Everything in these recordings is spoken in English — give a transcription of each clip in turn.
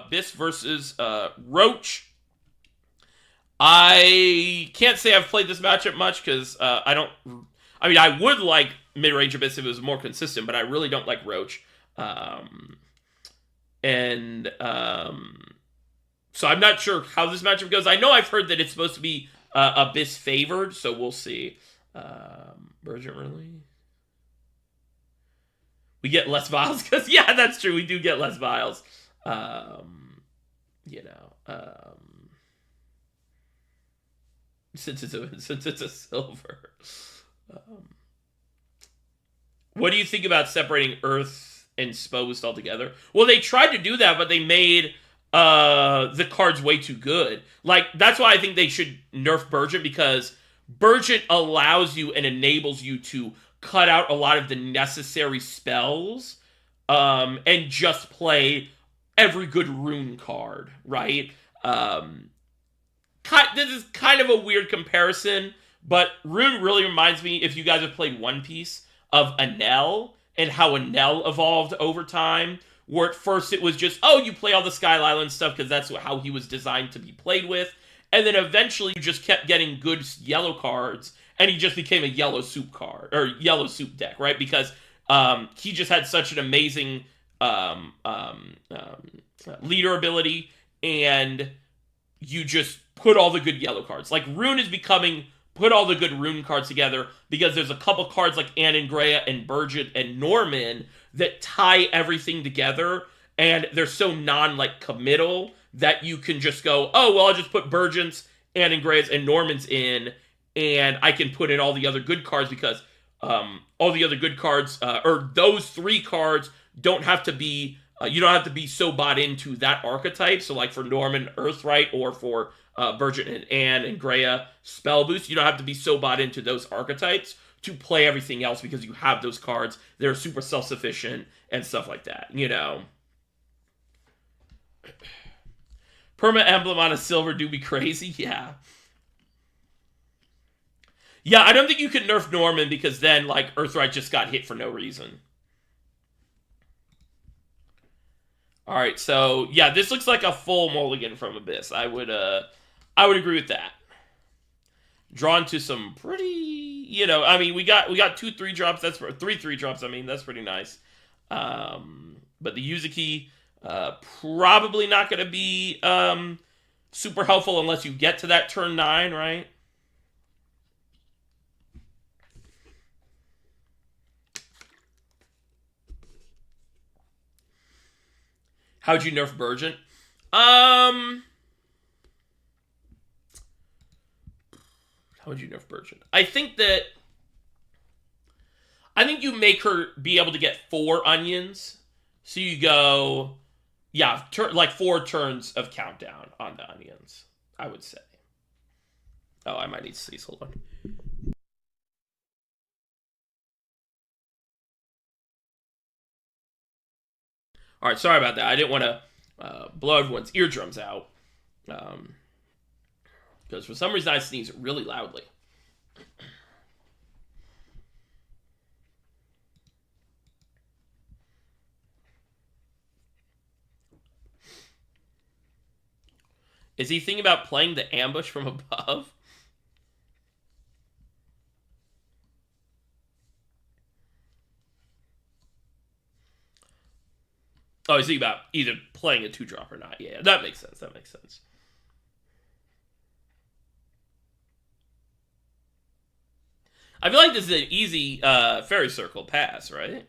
Abyss versus Roach. I can't say I've played this matchup much because I don't. I mean, I would like mid-range Abyss if it was more consistent, but I really don't like Roach. Um, and so I'm not sure how this matchup goes. I know I've heard that it's supposed to be Abyss favored, so we'll see. Virgin really? We get less vials because yeah, that's true. We do get less vials. You know, since it's a silver. Um, what do you think about separating Earth and Exposed altogether? Well, they tried to do that, but they made the cards way too good. Like, that's why I think they should nerf Burgent, because Burgent allows you and enables you to cut out a lot of the necessary spells and just play every good rune card, right? This is kind of a weird comparison, but Rune really reminds me, if you guys have played One Piece, of Enel and how Enel evolved over time, where at first it was just, oh, you play all the Sky Island stuff because that's how he was designed to be played with, and then eventually you just kept getting good yellow cards, and he just became a yellow soup card, or yellow soup deck, right? Because he just had such an amazing leader ability, and you just put all the good yellow cards. Like, Rune is becoming put all the good rune cards together, because there's a couple cards like Anangrea and Burgent and Norman that tie everything together, and they're so committal that you can just go, oh, well, I'll just put Burgent's, Anangrea's, and Norman's in, and I can put in all the other good cards, because all the other good cards, or those three cards, don't have to be, you don't have to be so bought into that archetype. So like for Norman, Earthright, or for Burgent and Anne and Greya, Spell Boost, you don't have to be so bought into those archetypes to play everything else, because you have those cards. They're super self-sufficient and stuff like that, you know. Perma Emblem on a silver do be crazy, yeah. Yeah, I don't think you could nerf Norman, because then, like, Earthright just got hit for no reason. Alright, so, yeah, this looks like a full mulligan from Abyss. I would agree with that. Drawn to some pretty, you know, I mean, we got 2 3-drops, that's 3 3-drops, I mean, that's pretty nice. But the Yuzuki, probably not going to be super helpful unless you get to that turn 9, right? How'd you nerf Burgent? How would you nerf Burgent? I think you make her be able to get 4 onions. So you go, yeah, like 4 turns of countdown on the onions, I would say. Oh, I might need to cease. Hold on. All right, sorry about that. I didn't want to blow everyone's eardrums out. Because for some reason I sneeze really loudly. Is he thinking about playing the ambush from above? Oh, he's thinking about either playing a 2-drop or not. Yeah, that makes sense. That makes sense. I feel like this is an easy fairy circle pass, right?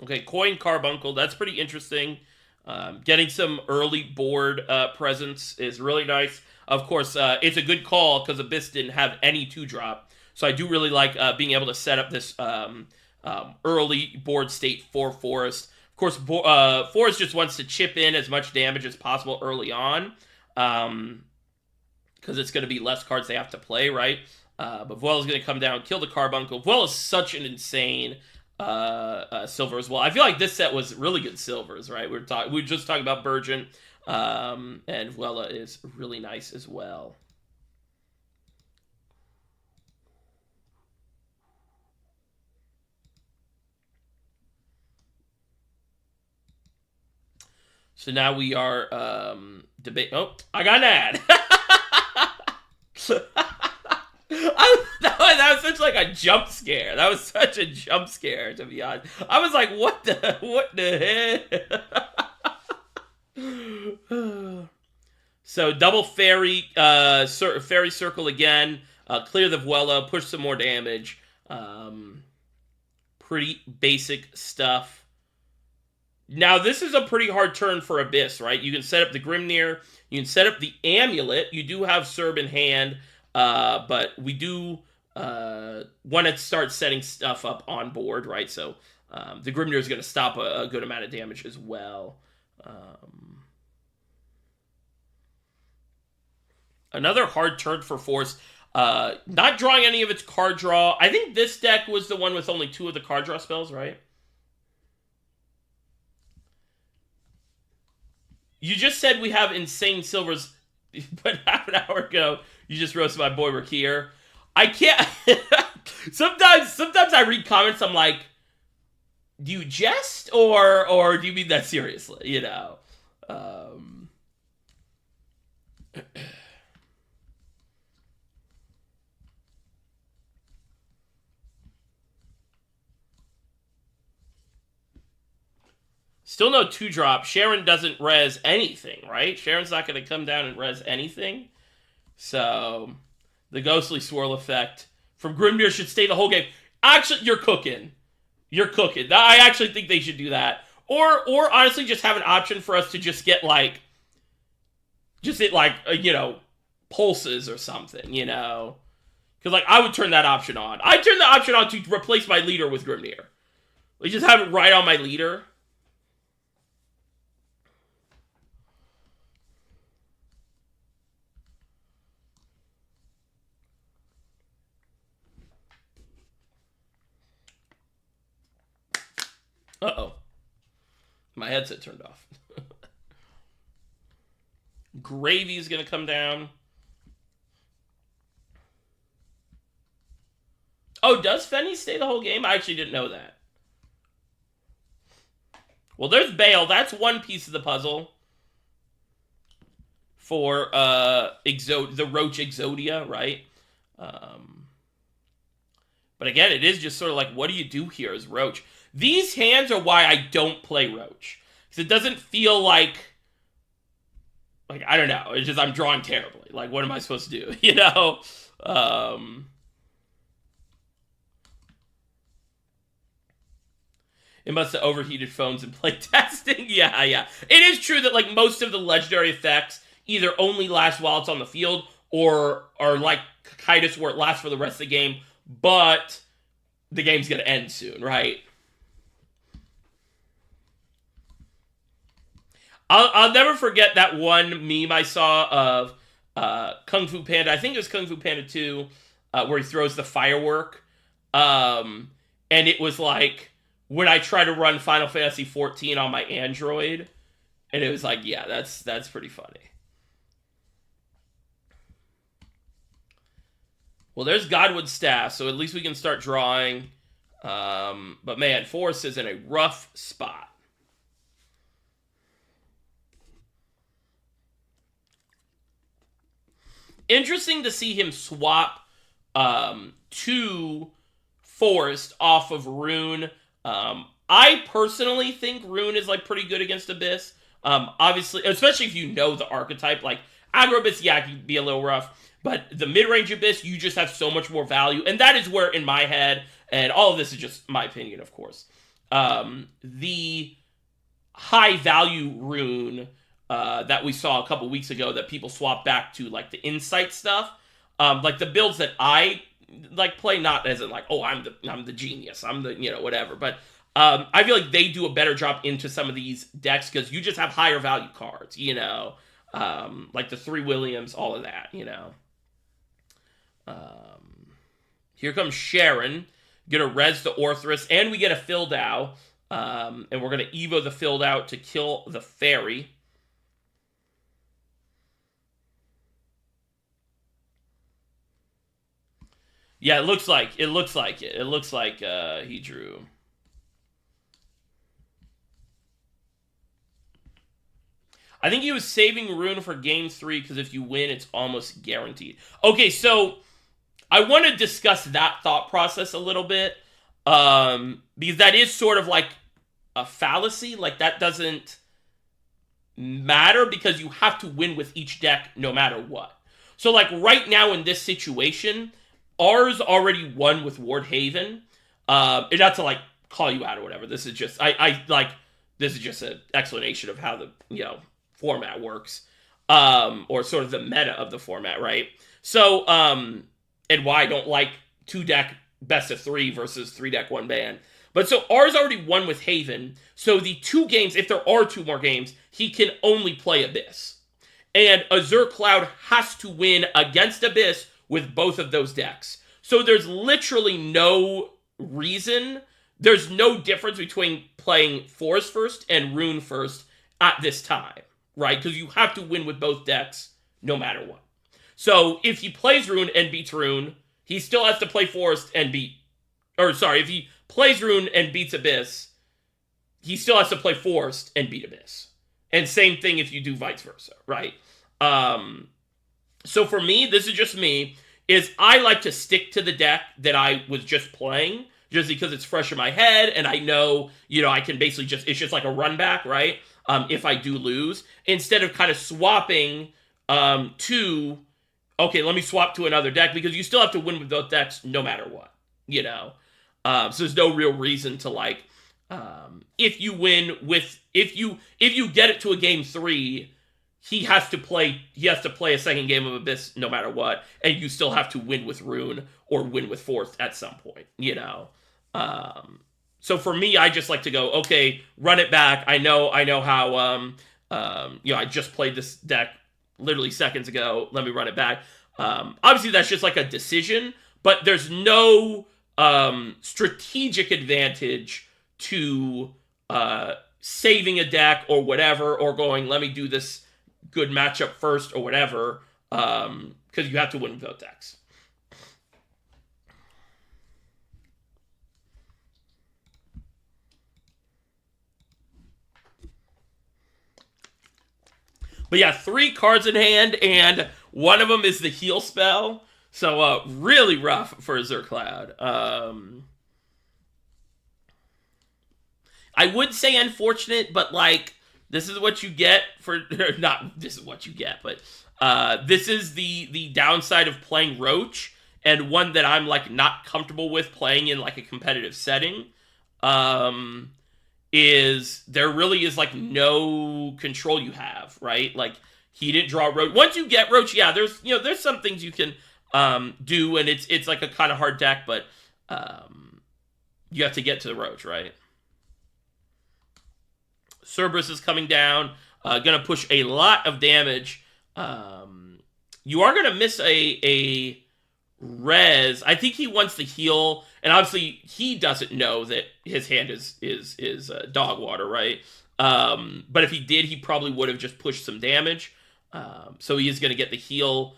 Okay, Coin Carbuncle. That's pretty interesting. Getting some early board presence is really nice. Of course, it's a good call because Abyss didn't have any 2-drop. So I do really like being able to set up this early board state for Forest. Of course, Forest just wants to chip in as much damage as possible early on, because it's going to be less cards they have to play, right? But Voil is going to come down, kill the Carbuncle. Voil is such an insane silver as well. I feel like this set was really good silvers, right? We were just talking about Burgent, and Vuela is really nice as well. So now we are debate. Oh, I got an ad. That was such like a jump scare. That was such a jump scare, to be honest. I was like, what the heck? So double fairy, fairy circle again. Clear the Vuelo, push some more damage. Pretty basic stuff. Now, this is a pretty hard turn for Abyss, right? You can set up the Grimnir. You can set up the Amulet. You do have Serb in hand, but we do want to start setting stuff up on board, right? So the Grimnir is going to stop a good amount of damage as well. Another hard turn for Force. Not drawing any of its card draw. I think this deck was the one with only 2 of the card draw spells, right? You just said we have insane silvers, but half an hour ago, you just roasted my boy Rakir. I can't... sometimes I read comments, I'm like, do you jest, or do you mean that seriously, you know? Still no 2-drop. Sharon doesn't res anything, right? Sharon's not going to come down and res anything. So, the Ghostly Swirl effect from Grimnir should stay the whole game. Actually, you're cooking. You're cooking. I actually think they should do that. Or honestly, just have an option for us to just get, like... Just hit, like, you know, pulses or something, you know? Because, like, I would turn that option on. I'd turn the option on to replace my leader with Grimnir. Like, just have it right on my leader. Uh-oh. My headset turned off. Gravy's gonna come down. Oh, does Fenny stay the whole game? I actually didn't know that. Well, there's Bale. That's one piece of the puzzle. For the Roach Exodia, right? But again, it is just sort of like, what do you do here as Roach? These hands are why I don't play Roach. Because it doesn't feel like, I don't know. It's just I'm drawing terribly. Like, what am I supposed to do? You know? It must have overheated phones in playtesting. Yeah. It is true that, like, most of the legendary effects either only last while it's on the field or are like Kitus where it lasts for the rest of the game, but the game's going to end soon, right? I'll never forget that one meme I saw of Kung Fu Panda. I think it was Kung Fu Panda 2, where he throws the firework. And it was like, when I try to run Final Fantasy 14 on my Android. And it was like, yeah, that's pretty funny. Well, there's Godwood's staff, so at least we can start drawing. But man, Forrest is in a rough spot. Interesting to see him swap to Forest off of Rune. I personally think Rune is like pretty good against Abyss. Obviously, especially if you know the archetype. Like Aggro Abyss, yeah, can be a little rough. But the mid-range Abyss, you just have so much more value. And that is where, in my head, and all of this is just my opinion, of course, the high-value Rune that we saw a couple weeks ago that people swapped back to, like, the Insight stuff, like, the builds that I, like, play, not as in, like, oh, I'm the genius, I'm the, you know, whatever, but I feel like they do a better job into some of these decks because you just have higher value cards, you know, like the 3 Williams, all of that, you know. Here comes Sharon, gonna res the Orthrus, and we get a Fildau, and we're gonna Evo the Fildau to kill the fairy. Yeah, it looks like it. It looks like he drew. I think he was saving Rune for game 3 because if you win, it's almost guaranteed. Okay, so I want to discuss that thought process a little bit, because that is sort of like a fallacy. Like, that doesn't matter because you have to win with each deck no matter what. So, like, right now in this situation, ours already won with Ward Haven. And not to, like, call you out or whatever. This is just, this is just an explanation of how the, format works. Or sort of the meta of the format, right? So, and why I don't like 2-deck best of 3 versus 3-deck 1-ban. But so ours already won with Haven. So the 2 games, if there are 2 more games, he can only play Abyss. And Azure Cloud has to win against Abyss with both of those decks. So there's literally no reason, there's no difference between playing Forest first and Rune first at this time, right? Because you have to win with both decks no matter what. So if he plays Rune and beats Rune, he still has to play Forest and beat... Or sorry, if he plays Rune and beats Abyss, he still has to play Forest and beat Abyss. And same thing if you do vice versa, right? So for me, this is just me, is I like to stick to the deck that I was just playing, just because it's fresh in my head, and I know, I can basically just, it's just like a run back, right? If I do lose, instead of kind of swapping to, okay, let me swap to another deck, because you still have to win with both decks no matter what, So there's no real reason to, like, if you win with, if you get it to a game 3, he has to play a second game of Abyss no matter what, and you still have to win with Rune or win with Force at some point, So for me, I just like to go, okay, run it back. I know how, I just played this deck literally seconds ago. Let me run it back. Obviously, that's just like a decision, but there's no strategic advantage to saving a deck or whatever, or going, let me do this good matchup first or whatever, because you have to win with both decks. But yeah, 3 cards in hand, and one of them is the heal spell. So really rough for Azure Cloud. I would say unfortunate, but like, this is what you get for, not this is what you get, but this is the downside of playing Roach, and one that I'm like not comfortable with playing in like a competitive setting. Is there really is like no control you have, right? Like, he didn't draw Roach. Once you get Roach, yeah, there's some things you can do, and it's like a kind of hard deck, but you have to get to the Roach, right? Cerberus is coming down, gonna push a lot of damage. You are gonna miss a res. I think he wants to heal, and obviously he doesn't know that his hand is dog water, right? But if he did, he probably would have just pushed some damage. So he is gonna get the heal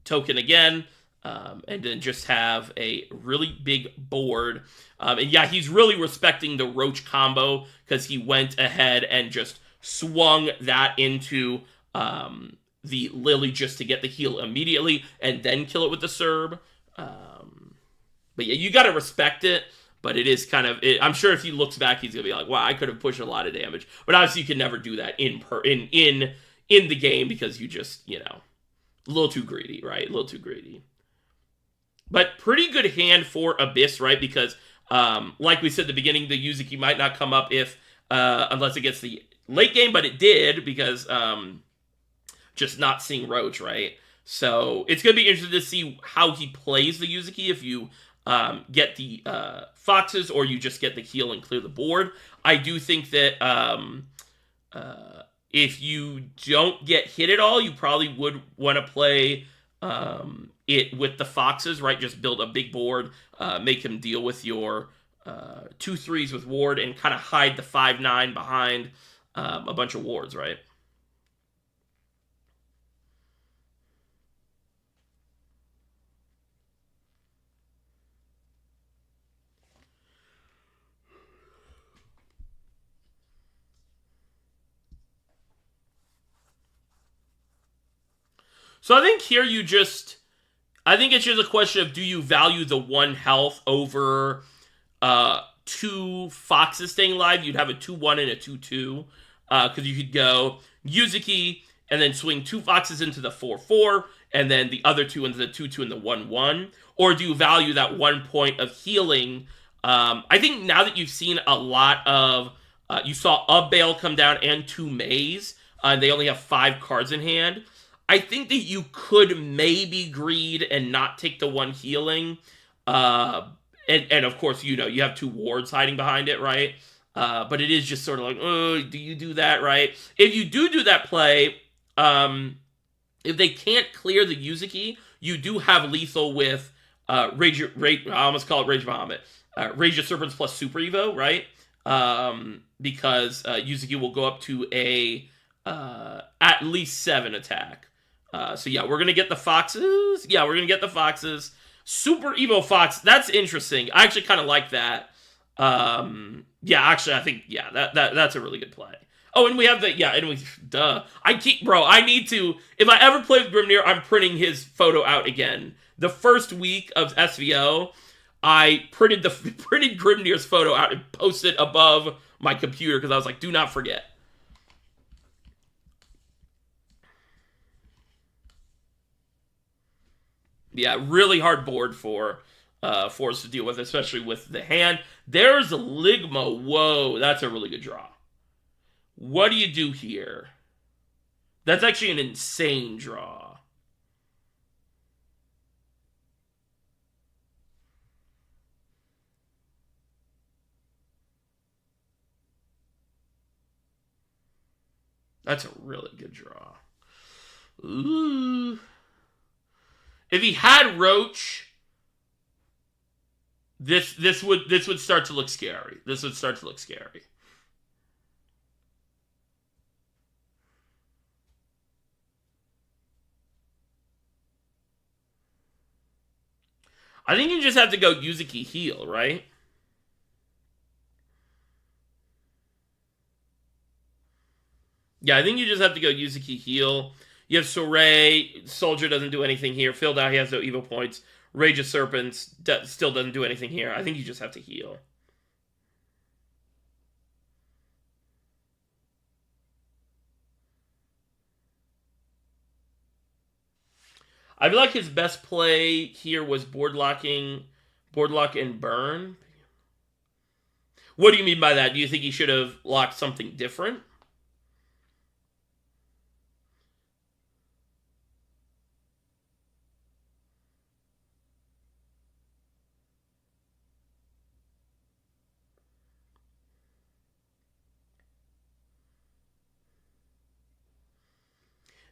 token again. And then just have a really big board. And yeah, he's really respecting the Roach combo, because he went ahead and just swung that into the Lily just to get the heal immediately, and then kill it with the Serb. But yeah, you gotta respect it, but it is kind of... I'm sure if he looks back, he's gonna be like, wow, I could have pushed a lot of damage. But obviously you can never do that in the game, because you just, a little too greedy, right? A little too greedy. But pretty good hand for Abyss, right? Because, like we said at the beginning, the Yuzuki might not come up unless it gets the late game, but it did, because just not seeing Roach, right? So it's going to be interesting to see how he plays the Yuzuki, if you get the Foxes, or you just get the heal and clear the board. I do think that if you don't get hit at all, you probably would want to play... it with the Foxes, right? Just build a big board, make him deal with your 2/3s with Ward, and kind of hide the 5/9 behind a bunch of wards, right? So I think here you just... I think it's just a question of, do you value the 1 health over 2 foxes staying alive? You'd have a 2-1 and a 2-2. Because you could go Yuzuki and then swing 2 foxes into the 4-4, and then the other 2 into the 2-2 and the 1-1. Or do you value that 1 point of healing? I think now that you've seen a lot of... you saw a Bale come down and 2 Mays. And they only have 5 cards in hand. I think that you could maybe greed and not take the 1 healing. And of course, you have 2 wards hiding behind it, right? But it is just sort of like, oh, do you do that, right? If you do that play, if they can't clear the Yuzuki, you do have lethal with I almost call it Rage Vomit. Rage of Serpents plus Super Evo, right? Because Yuzuki will go up to a at least 7 attack. So yeah, we're gonna get the foxes. Yeah, we're gonna get the foxes. Super Evo Fox, that's interesting. I actually kind of like that. Yeah, actually, I think, that's a really good play. Oh, and we have I need to, if I ever play with Grimnir, I'm printing his photo out again. The first week of SVO, I printed Grimnir's photo out and posted it above my computer because I was like, do not forget. Yeah, really hard board for us to deal with, especially with the hand. There's Ligma. Whoa, that's a really good draw. What do you do here? That's actually an insane draw. That's a really good draw. Ooh. If he had Roach, this would start to look scary. This would start to look scary. I think you just have to go Yuzuki heal, right? Yeah, I think you just have to go Yuzuki heal. You have Soray. Soldier doesn't do anything here. Filled out, he has no Evo points. Rage of Serpents still doesn't do anything here. I think you just have to heal. I feel like his best play here was boardlock and burn. What do you mean by that? Do you think he should have locked something different?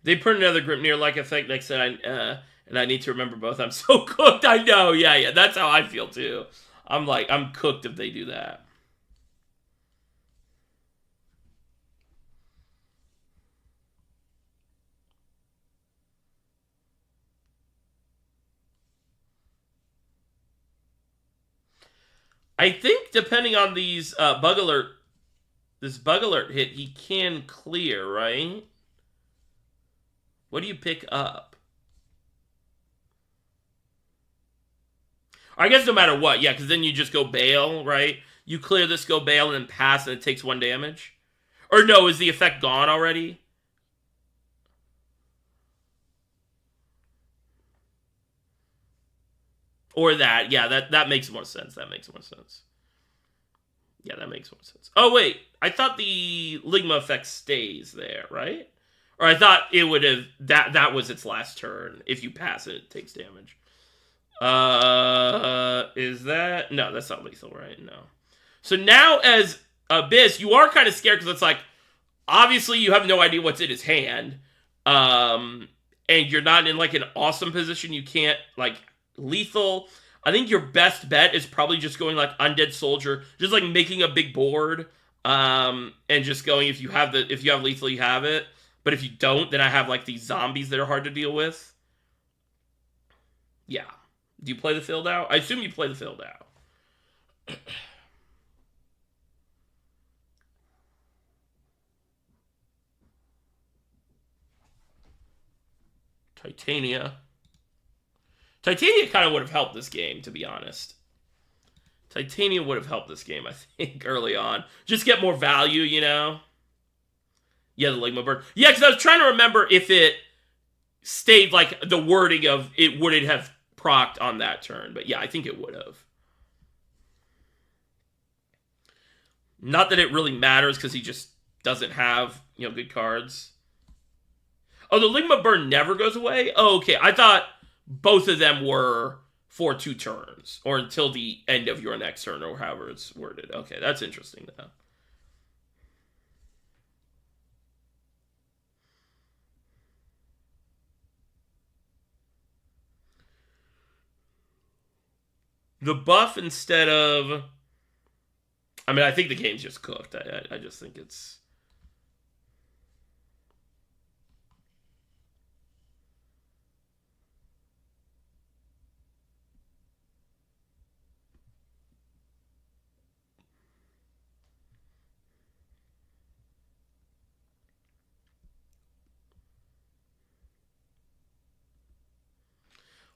They put another Grimnir-like effect next to and I need to remember both. I'm so cooked. I know. Yeah. That's how I feel too. I'm cooked if they do that. I think depending on these this bug alert hit, he can clear, right? What do you pick up? I guess no matter what, yeah, because then you just go bail, right? You clear this, go bail, and then pass, and it takes 1 damage. Or no, is the effect gone already? Or that, yeah, that makes more sense. That makes more sense. Yeah, that makes more sense. Oh, wait, I thought the Ligma effect stays there, right? Or I thought it would have... That was its last turn. If you pass it, it takes damage. Is that... No, that's not lethal, right? No. So now as Abyss, you are kind of scared because it's like... Obviously, you have no idea what's in his hand. And you're not in, like, an awesome position. You can't, like, lethal... I think your best bet is probably just going, like, Undead Soldier. Just, like, making a big board. And just going, if you have lethal, you have it. But if you don't, then I have, like, these zombies that are hard to deal with. Yeah. Do you play the filled out? I assume you play the filled out. Titania. Titania kind of would have helped this game, to be honest. Titania would have helped this game, I think, early on. Just get more value, you know? Yeah, the Ligma Bird. Yeah, because I was trying to remember if it stayed, like, the wording of it would it have procced on that turn. But yeah, I think it would have. Not that it really matters, because he just doesn't have, you know, good cards. Oh, the Ligma Bird never goes away? Oh, okay. I thought both of them were for 2 turns, or until the end of your next turn, or however it's worded. Okay, that's interesting, though. The buff instead of... I mean, I think the game's just cooked. I just think it's...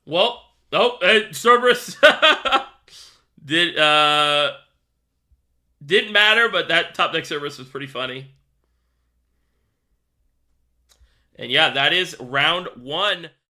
Well, Cerberus didn't matter, but that top deck Cerberus was pretty funny. And yeah, that is round 1.